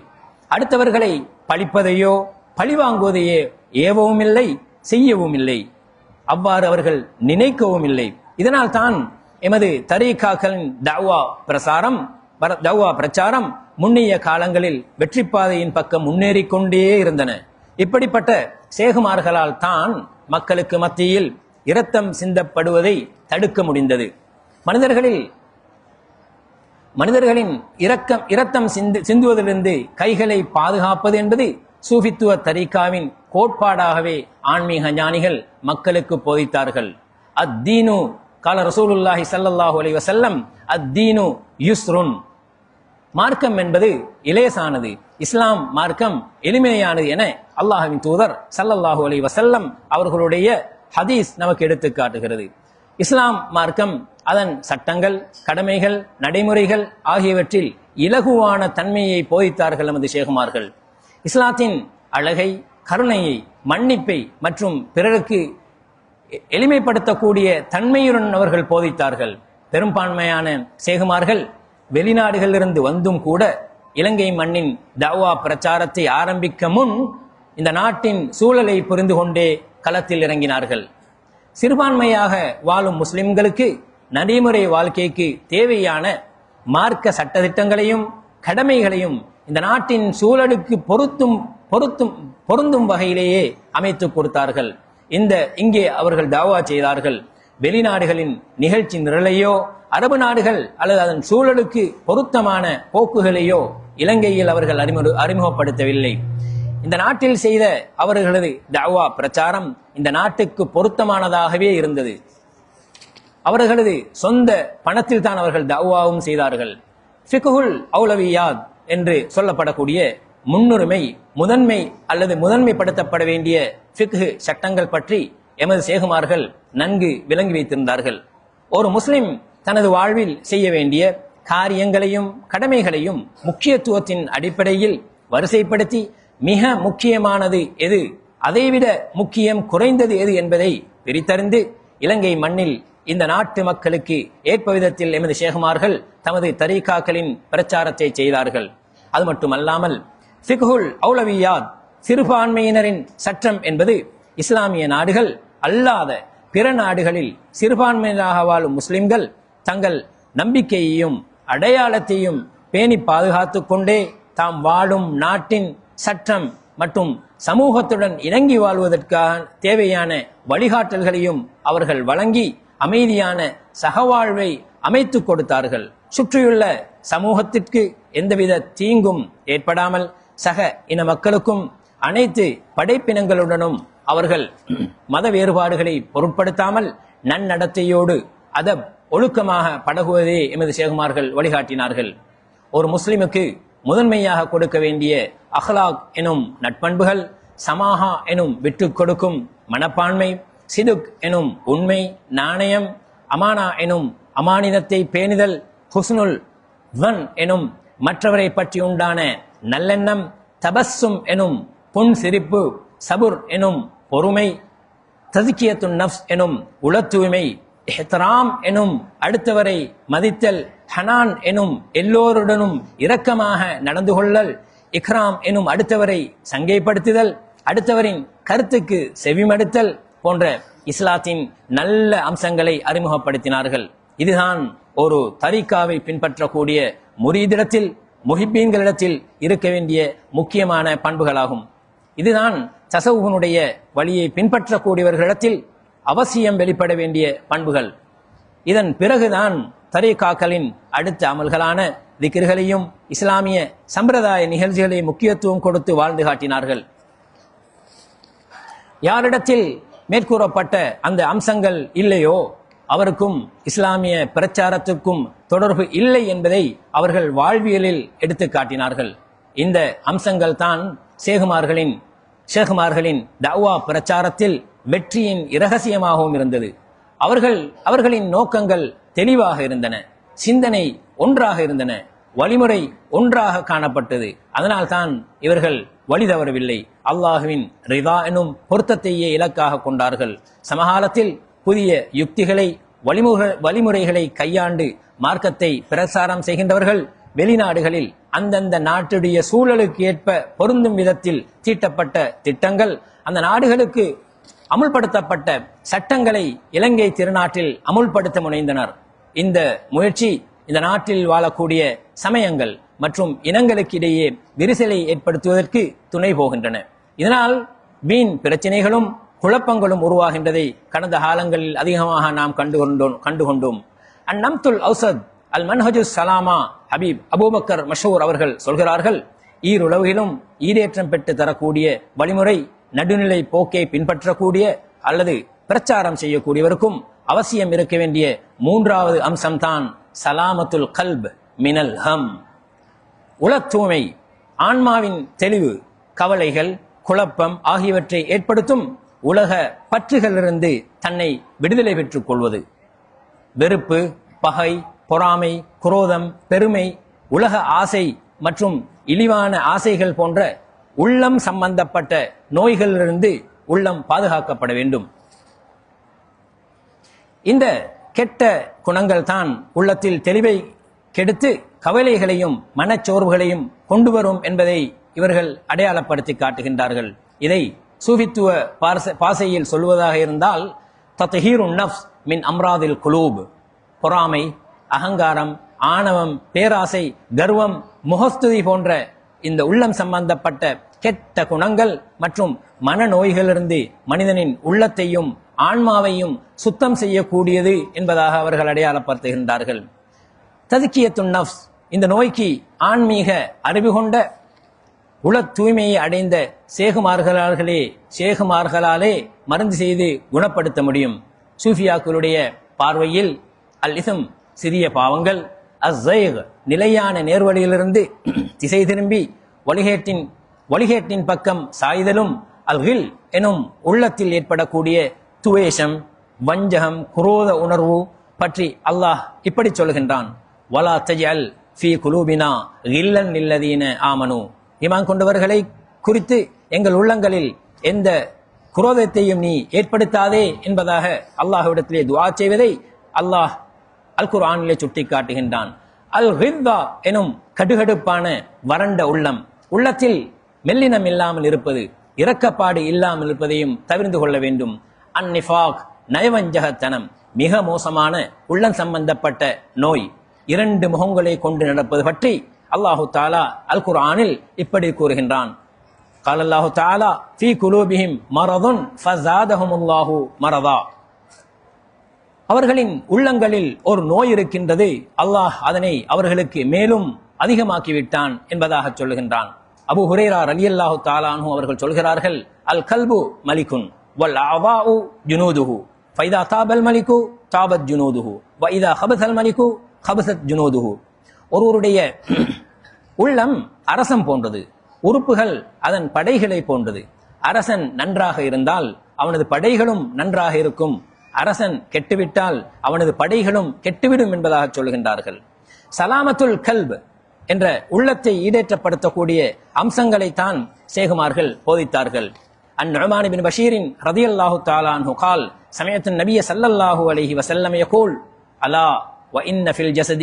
அடுத்தவர்களை பழிப்பதையோ பழிவாங்குவதையோ ஏவவும் இல்லை, செய்யவும் இல்லை. அவ்வாறு அவர்கள் நினைக்கவும் இல்லை. இதனால் தான் எமது தரீகாக்களின் தஅவா பிரச்சாரம் முன்னைய காலங்களில் வெற்றி பாதையின் பக்கம் முன்னேறிக் கொண்டே இருந்தன. இப்படிப்பட்ட சேகுமார்களால் தான் மக்களுக்கு மத்தியில் இரத்தம் சிந்தப்படுவதை தடுக்க முடிந்தது. மனிதர்களின் இரத்தம் சிந்துவதிலிருந்து கைகளை பாதுகாப்பது என்பது சூஃபித்துவ தரீகாவின் கோட்பாடாகவே ஆன்மீக ஞானிகள் மக்களுக்கு போதித்தார்கள். அத்தீனு கால ரசூலுல்லாஹி ஸல்லல்லாஹு அலைஹி வஸல்லம் அத்தீனு யுஸ்ருன், மார்க்கம் என்பது இலேசானது, இஸ்லாம் மார்க்கம் எளிமையானது என அல்லாஹ்வின் தூதர் ஸல்லல்லாஹு அலைஹி வஸல்லம் அவர்களுடைய ஹதீஸ் நமக்கு எடுத்து காட்டுகிறது. இஸ்லாம் மார்க்கம் அதன் சட்டங்கள், கடமைகள், நடைமுறைகள் ஆகியவற்றில் இலகுவான தன்மையை போதித்தார்கள் நமது ஷேகுமார்கள். இஸ்லாத்தின் அழகை, கருணையை, மன்னிப்பை மற்றும் பிறருக்கு எளிமைப்படுத்தக்கூடிய தன்மையுடன் அவர்கள் போதித்தார்கள். பெரும்பான்மையான ஷேகுமார்கள் வெளிநாடுகளிலிருந்து வந்தும் கூட இலங்கை மண்ணின் தஅவா பிரச்சாரத்தை ஆரம்பிக்க முன் இந்த நாட்டின் சூழலை புரிந்து கொண்டே களத்தில் இறங்கினார்கள். சிறுபான்மையாக வாழும் முஸ்லிம்களுக்கு நடைமுறை வாழ்க்கைக்கு தேவையான மார்க்க சட்டதிட்டங்களையும் கடமைகளையும் இந்த நாட்டின் சூழலுக்கு பொருந்தும் வகையிலேயே அமைத்து கொடுத்தார்கள். இங்கே அவர்கள் தாவா செய்தார்கள். வெளிநாடுகளின் நிகழ்ச்சி நிரலையோ அரபு நாடுகள் அல்லது அதன் சூழலுக்கு பொருத்தமான போக்குகளையோ இலங்கையில் அவர்கள் அறிமுகப்படுத்தவில்லை. இந்த நாட்டில் செய்த அவர்களது தாவா பிரச்சாரம் இந்த நாட்டுக்கு பொருத்தமானதாகவே இருந்தது. அவர்களது சொந்த பணத்தில் தான் அவர்கள் தாவாவும் செய்தார்கள். ஃபிக்ஹுல் அவுலவியாத் என்று சொல்லப்படக்கூடிய முன்னுரிமை, முதன்மை அல்லது முதன்மைப்படுத்தப்பட வேண்டிய ஃபிக்ஹ் சட்டங்கள் பற்றி எமது ஷேகுமார்கள் நன்கு விளங்கி வைத்திருந்தார்கள். ஒரு முஸ்லிம் தனது வாழ்வில் செய்ய வேண்டிய காரியங்களையும் கடமைகளையும் முக்கியத்துவத்தின் அடிப்படையில் வரிசைப்படுத்தி மிக முக்கியமானது எது, அதைவிட முக்கியம் குறைந்தது எது என்பதை பிரித்தறிந்து இலங்கை மண்ணில் இந்த நாட்டு மக்களுக்கு ஏற்ப விதத்தில் எமது ஷேகுமார்கள் தமது தரீகாக்களின் பிரச்சாரத்தை செய்தார்கள். அது மட்டுமல்லாமல் ஃபிக்ஹுல் அவுலவியாத், சிறுபான்மையினரின் சட்டம் என்பது இஸ்லாமிய நாடுகள் அல்லாத பிற நாடுகளில் சிறுபான்மையினராக வாழும் முஸ்லிம்கள் தங்கள் நம்பிக்கையையும் அடையாளத்தையும் பேணி பாதுகாத்து கொண்டே தாம் வாழும் நாட்டின் சட்டம் மற்றும் சமூகத்துடன் இணங்கி வாழ்வதற்காக தேவையான வழிகாட்டல்களையும் அவர்கள் வழங்கி அமைதியான சகவாழ்வை அமைத்து கொடுத்தார்கள். சுற்றியுள்ள சமூகத்திற்கு எந்தவித தீங்கும் ஏற்படாமல் சக இன மக்களுக்கும் அனைத்து படைப்பினங்களுடனும் அவர்கள் மத வேறுபாடுகளை பொருட்படுத்தாமல் நன்னடத்தையோடு ஒழுக்கமாக பழகுவதே எமது ஷேகுமார்கள் வழிகாட்டினார்கள். ஒரு முஸ்லிமுக்கு முதன்மையாக கொடுக்க வேண்டிய அஹ்லாக் எனும் நட்பண்புகள், சமாஹா எனும் விட்டு கொடுக்கும் மனப்பான்மை, சிதுக் எனும் உண்மை, நாணயம், அமானா எனும் அமானிதத்தை பேணுதல், ஹுஸ்னுல் வன் எனும் மற்றவரை பற்றி உண்டான நல்லெண்ணம், தபஸ்ஸும் எனும் புன் சிரிப்பு, சபுர் எனும் பொறுமை, தஸ்கியத்துன் நஃப்ஸ் எனும் உள தூய்மை, இஹ்திராம் எனும் அடுத்தவரை மதித்தல், ஹனான் எனும் எல்லோருடனும் இரக்கமாக நடந்து கொள்ளல், இக்ராம் எனும் அடுத்தவரை சங்கைப்படுத்துதல், அடுத்தவரின் கருத்துக்கு செவிமடுத்தல் போன்ற இஸ்லாத்தின் நல்ல அம்சங்களை அறிமுகப்படுத்தினார்கள். இதுதான் ஒரு தரீகாவை பின்பற்றக்கூடிய முரீதிடத்தில், முஹிப்பீன்களிடத்தில் இருக்க வேண்டிய முக்கியமான பண்புகளாகும். இதுதான் தஸவ்வுனுடைய வழியை பின்பற்றக்கூடியவர்களிடத்தில் அவசியம் வெளிப்பட வேண்டிய பண்புகள். இதன் பிறகுதான் தரீகாக்களின் அடுத்த அமல்களான திக்ர்களையும் இஸ்லாமிய சம்பிரதாய நிகழ்ச்சிகளை முக்கியத்துவம் கொடுத்து வாழ்ந்து காட்டினார்கள். யாரிடத்தில் மேற்கூறப்பட்ட அந்த அம்சங்கள் இல்லையோ அவருக்கும் இஸ்லாமிய பிரச்சாரத்துக்கும் தொடர்பு இல்லை என்பதை அவர்கள் வாழ்வியலில் எடுத்து காட்டினார்கள். இந்த அம்சங்கள் தான் ஷேகுமார்களின் தஅவா பிரச்சாரத்தில் வெற்றியின் இரகசியமாகவும் இருந்தது. அவர்களின் நோக்கங்கள் தெளிவாக இருந்தன, சிந்தனை ஒன்றாக இருந்தன, வழிமுறை ஒன்றாக காணப்பட்டது. அதனால் தான் இவர்கள் வழி தவறவில்லை. அல்லாஹுவின் ரிதா எனும் பொருத்தத்தையே இலக்காக கொண்டார்கள். சமகாலத்தில் புதிய யுக்திகளை, வழிமுறைகளை கையாண்டு மார்க்கத்தை பிரச்சாரம் செய்கின்றவர்கள் வெளிநாடுகளில் அந்தந்த நாட்டுடைய சூழலுக்கு ஏற்ப பொருந்தும் விதத்தில் தீட்டப்பட்ட திட்டங்கள், அந்த நாடுகளுக்கு அமுல்படுத்தப்பட்ட சட்டங்களை இலங்கை திருநாட்டில் அமுல்படுத்த முனைந்தனர். இந்த முயற்சி இந்த நாட்டில் வாழக்கூடிய சமயங்கள் மற்றும் இனங்களுக்கு இடையே விரிசலை ஏற்படுத்துவதற்கு துணை போகின்றன. இதனால் வீண் பிரச்சனைகளும் குழப்பங்களும் உருவாகின்றதை கடந்த காலங்களில் அதிகமாக நாம் கண்டுகொண்டோம். அந்நம்துல் அவுசத் அல் மன்ஹஜு சலாமா ஹபீப் அபூபக்கர் மஷூர் அவர்கள் சொல்கிறார்கள், ஈருலகிலும் ஈடேற்றம் பெற்று தரக்கூடிய வழிமுறை நடுநிலை போக்கை பின்பற்றக்கூடிய அல்லது பிரச்சாரம் செய்யக்கூடியவருக்கும் அவசியம் இருக்க வேண்டிய மூன்றாவது அம்சம்தான் சலாமத்துல் கல்ப் மினல் ஹம், உள தூய்மை. ஆன்மாவின் தெளிவு கவலைகள், குழப்பம் ஆகியவற்றை ஏற்படுத்தும் உலக பற்றுகளிலிருந்து தன்னை விடுதலை பெற்றுக் கொள்வது. வெறுப்பு, பகை, பொறாமை, குரோதம், பெருமை, உலக ஆசை மற்றும் இழிவான ஆசைகள் போன்ற உள்ளம் சம்பந்தப்பட்ட நோய்களிலிருந்து உள்ளம் பாதுகாக்கப்பட வேண்டும். இந்த கெட்ட குணங்கள் தான் உள்ளத்தில் தெளிவை கெடுத்து கவலைகளையும் மனச்சோர்வுகளையும் கொண்டு வரும் என்பதை இவர்கள் அடையாளப்படுத்தி காட்டுகின்றார்கள். இதை சூஃபித்துவ பாசையில் சொல்வதாக இருந்தால் தத்ஹீருன் நஃப்ஸ் மின் அம்ராதில் குலூப், பொறாமை, அகங்காரம், ஆணவம், பேராசை, கர்வம், முகஸ்துதி போன்ற இந்த உள்ளம் சம்பந்தப்பட்ட கெட்ட குணங்கள் மற்றும் மனநோய்களிலிருந்து மனிதனின் உள்ளத்தையும் ஆன்மாவையும் சுத்தம் செய்யக்கூடியது என்பதாக அவர்கள் அடையாளப்படுத்துகின்றார்கள். தஸ்கியத்துன் நஃப்ஸ், இந்த நோய்க்கு ஆன்மீக அறிவு கொண்ட உள தூய்மையை அடைந்த சேகுமார்களாலே மருந்து செய்து குணப்படுத்த முடியும். சூஃபியாக்களுடைய பார்வையில் அல் இஸ்ம் சிறிய பாவங்கள், அஸ்ஸைக் நிலையான நேர்வழியிலிருந்து திசை திரும்பி வழிகேட்டின் பக்கம் சாய்தலும், அல் கில் எனும் உள்ளத்தில் ஏற்படக்கூடிய துவேஷம், வஞ்சகம், குரோத உணர்வு பற்றி அல்லாஹ் இப்படி சொல்கின்றான். வலா தஜ்அல் ஃபீ குலூபினா கில்லன் லில்லதீன ஆமனு, ஈமான் கொண்டவர்களை குறித்து எங்கள் உள்ளங்களில் எந்த குரோதத்தையும் நீ ஏற்படுத்தாதே என்பதாக அல்லாஹ்விடத்திலே துஆ செய்வதை அல்லாஹ் அல் குர்ஆனிலே சுட்டி காட்டுகின்றான். அல் கித்தா எனும் கடுகடுப்பான வறண்ட உள்ளம், உள்ளத்தில் மெல்லினம் இல்லாமல் இருப்பது, இரக்கப்பாடு இல்லாமல் இருப்பதையும் தவிர்த்து கொள்ள வேண்டும். அந்நிஃபாக் நயவஞ்சகத்தனம் மிக மோசமான உள்ளம் சம்பந்தப்பட்ட நோய், இரண்டு முகங்களை கொண்டு நடப்பது பற்றி அல்லாஹு தாலா அல் குர்ஆனில் இப்படி கூறுகின்றான். قال الله تعالى في قلوبهم مرض فزادهم الله مرضا, அவர்களின் உள்ளங்களில் ஒரு நோய் இருக்கின்றது, அல்லாஹ் அதனை அவர்களுக்கு மேலும் அதிகமாக்கிவிட்டான் என்பதாக சொல்லுகின்றான். அபூ ஹுரைரா ரலியல்லாஹு தஆலா அன்ஹு அவர்கள் சொல்கிறார்கள், அல் கல்பு மலிகுன் வல் அவாஉ ஜுனூதுஹு ஃபைதா தாபல் மலிகு தாபத் ஜுனூதுஹு வ இதா ஹபஸல் மலிகு ஹபஸத் ஜுனூதுஹு. ஒருவருடைய உள்ளம் அரசன் போன்றது, உறுப்புகள் அதன் படைகளை போன்றது. அரசன் நன்றாக இருந்தால் அவனது படைகளும் நன்றாக இருக்கும், அரசன் கெட்டுவிட்டால் அவனது படைகளும் கெட்டுவிடும் என்பதாக சொல்கின்றார்கள். சலாமத்துல் கல்ப் என்ற உள்ளத்தை ஈடேற்றப்படுத்தக்கூடிய அம்சங்களை தான் சேகுமார்கள் போதித்தார்கள். அந்நுஅமான் பின் பஷீரின் ரலியல்லாஹு தஆலா அன்ஹு قال سمعت النبي صلى الله عليه وسلم يقول الا وان في الجسد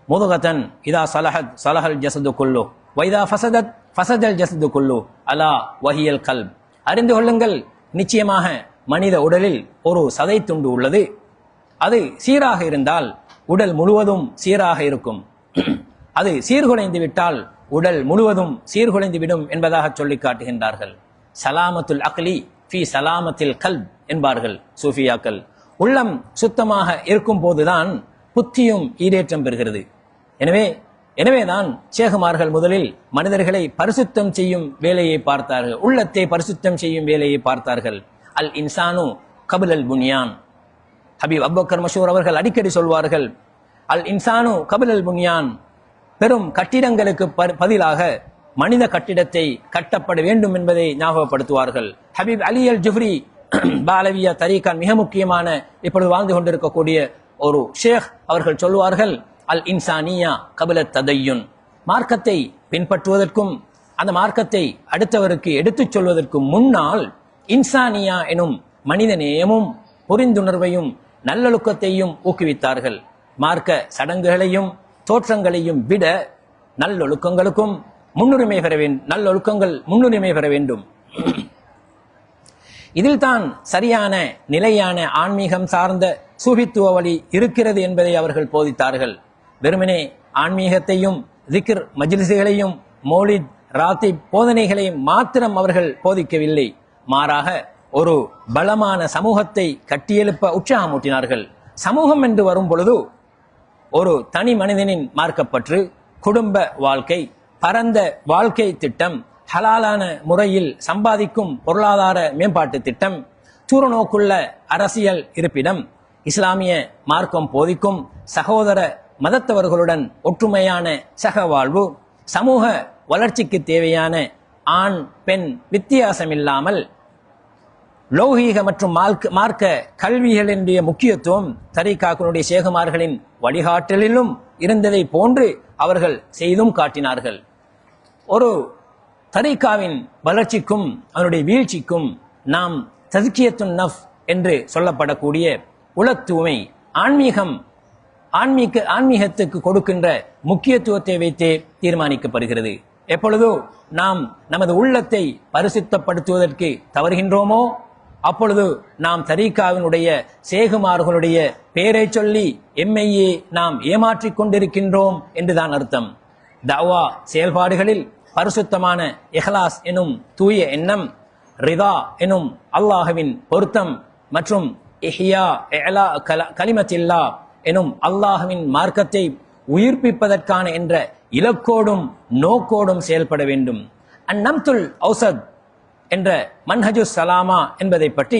مضغة اذا صلحت صلح الجسد كله واذا فسدت فسد الجسد كله الا وهي القلب. அறிந்து கொள்ளுங்கள், நிச்சயமாக மனித உடலில் ஒரு சதை துண்டு உள்ளது, அது சீராக இருந்தால் உடல் முழுவதும் சீராக இருக்கும், அது சீர்குலைந்து விட்டால் உடல் முழுவதும் சீர்குலைந்து விடும் என்பதாக சொல்லி காட்டுகின்றார்கள். சலாமத்துல் அக்லி ஃபி சலாமத்தில் கல்ப் என்பார்கள் சூஃபியாக்கள். உள்ளம் சுத்தமாக இருக்கும் போதுதான் புத்தியும் ஈடேற்றம் பெறுகிறது. எனவேதான் சேகுமார்கள் முதலில் மனிதர்களை பரிசுத்தம் செய்யும் வேலையை பார்த்தார்கள், உள்ளத்தை பரிசுத்தம் செய்யும் வேலையை பார்த்தார்கள். அல் இன்சானு கபில் அல் புன்யான், ஹபீப் அபூபக்கர் மஷூர் அவர்கள் அடிக்கடி சொல்வார்கள், அல் இன்சானு கபில் அல் புன்யான், பெரும் கட்டிடங்களுக்கு பதிலாக மனித கட்டிடத்தை கட்டப்பட வேண்டும் என்பதை ஞாபகப்படுத்துவார்கள். ஹபீப் அலி அல் ஜுஃப்ரி பாலவியா தரீகான் மிக முக்கியமான இப்பொழுது வாழ்ந்து கொண்டிருக்கக்கூடிய ஒரு ஷேக் அவர்கள் சொல்வார்கள், அல் இன்சானியா கபில ததையுன், மார்க்கத்தை பின்பற்றுவதற்கும் அந்த மார்க்கத்தை அடுத்தவருக்கு எடுத்துச் சொல்வதற்கும் முன்னால் இன்சானியா எனும் மனித நேயமும் புரிந்துணர்வையும் நல்லொழுக்கத்தையும் ஊக்குவித்தார்கள். மார்க்க சடங்குகளையும் தோற்றங்களையும் விட நல்லொழுக்கங்களுக்கும் முன்னுரிமை பெற வேண்டும், நல்லொழுக்கங்கள் முன்னுரிமை பெற வேண்டும். இதில் தான் சரியான நிலையான ஆன்மீகம் சார்ந்த சூஃபித்துவ வழி இருக்கிறது என்பதை அவர்கள் போதித்தார்கள். வெறுமனே ஆன்மீகத்தையும் திக்ர் மஜ்லிஸ்களையும் மௌலித் ராத்திப் போதனைகளையும் மாத்திரம் அவர்கள் போதிக்கவில்லை, மாறாக ஒரு பலமான சமூகத்தை கட்டியெழுப்ப உற்சாகமூட்டினார்கள். சமூகம் என்று வரும் பொழுது ஒரு தனி மனிதனின் மார்க்கப்பற்று, குடும்ப வாழ்க்கை, பரந்த வாழ்க்கை திட்டம், ஹலாலான முறையில் சம்பாதிக்கும் பொருளாதார மேம்பாட்டு திட்டம், தூரநோக்குள்ள அரசியல் இருப்பிடம், இஸ்லாமிய மார்க்கம் போதிக்கும் சகோதர மதத்தவர்களுடன் ஒற்றுமையான சகவாழ்வு, சமூக வளர்ச்சிக்கு தேவையான ஆண் பெண் வித்தியாசமில்லாமல் லௌகீக மற்றும் மார்க்க கல்விகளினுடைய முக்கியத்துவம் தரீகாக்களுடைய ஷேகுமார்களின் வழிகாட்டலிலும் இருந்ததை போன்று அவர்கள் செய்தும் காட்டினார்கள். ஒரு தரீகாவின் வளர்ச்சிக்கும் அதனுடைய வீழ்ச்சிக்கும் நாம் தஸ்கியத்துன் நஃப் என்று சொல்லப்படக்கூடிய உளத்தூய்மை ஆன்மீகத்துக்கு கொடுக்கின்ற முக்கியத்துவத்தை வைத்தே தீர்மானிக்கப்படுகிறது. எப்பொழுதோ நாம் நமது உள்ளத்தை பரிசுத்தப்படுத்துவதற்கு தவறுகின்றோமோ அப்பொழுது நாம் தரீகாவினுடைய சேகுமார்களுடைய பெயரை சொல்லி எம்மையே நாம் ஏமாற்றிக் கொண்டிருக்கின்றோம் என்றுதான் அர்த்தம். தஅவா செயல்பாடுகளில் பரிசுத்தமான இஹ்லாஸ் எனும் தூய எண்ணம், ரிதா எனும் அல்லாஹ்வின் பொருத்தம் மற்றும் இஹ்யா இலா கலிமத்தில்லா எனும் அல்லாஹ்வின் மார்க்கத்தை உயிர்ப்பிப்பதற்கான என்ற இலக்கோடும் நோக்கோடும் செயல்பட வேண்டும். அந்நம்துல் ஔசத் என்ற மன்ஹஜு சலாமா என்பதை பற்றி